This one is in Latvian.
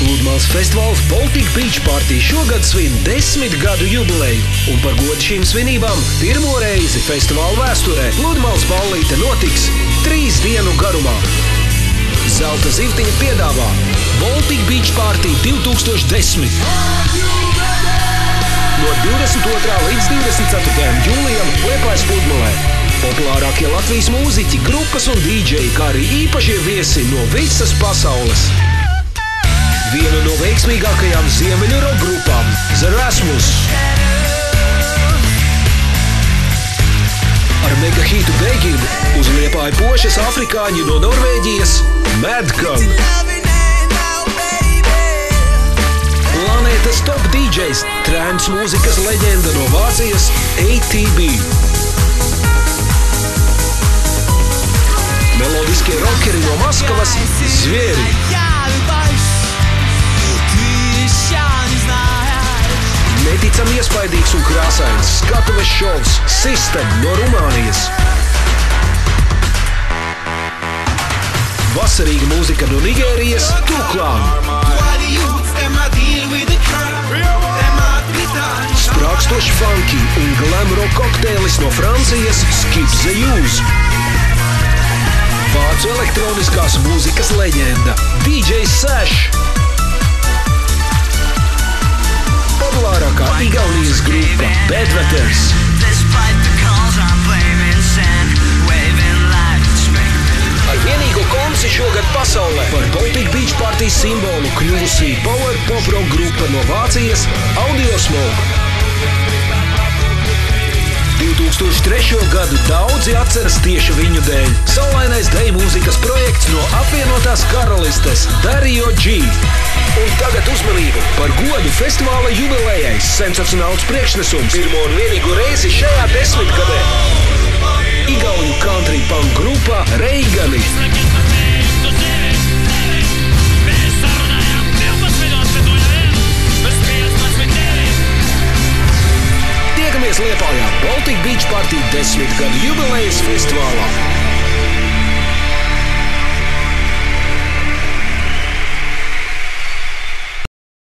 Pludmales festivāls Baltic Beach Party šogad svin 10 gadu jubileju, un par godu šīm svinībām pirmo reizi festivāla vēsturē Pludmales ballīte notiks 3 dienu garumā. Zelta zivtiņa piedāvā Baltic Beach Party 2010. No 22. līdz 24. jūlijam Liepājas Pludmalē. Populārākie Latvijas mūziķi, grupas un dīdžeji, kā arī īpašie viesi no visas pasaules. Viena no veiksmīgākajām ziemeļu rock grupām – The Rasmus. Ar mega hitu Begin uz Liepāju pošas afrikāņi no Norvēģijas – Madcon. Planētas top dīdžejs, trance mūzikas leģenda no Vācijas – ATB. Melodiskie rockeri no Maskavas – Zvieri. Neticami iespaidīgs un krāsains skatuves šovs System no Rumānijas. Vasarīga mūzika no Nigērijas Tuklām. Sprākstoši funky un glam rock kokteilis no Francijas Skip the Use. Vācu elektroniskās mūzikas leģenda DJ Sash. Populārākā Igaunijas grupa Bedweters. Ar vienīgo konci šogad pasaulē par Baltic Beach Party simbolu kļuvusī power pop rock grupa no Vācijas Audiosmoke. 2003. gadu daudzi atceras tieši viņu dēļ. Saulainais deju mūzikas projekts no apvienotās karalistes Dario G. Un tagad uzmanību par godu festivāla jubilejai sensacionāls priekšnesums pirmo un vienīgo reizi šajā 10 gadē. Igauņu country punk grupa Reigani. Tiekamies Liepājā Baltic Beach Party 10 gadu jubilejas festivālā.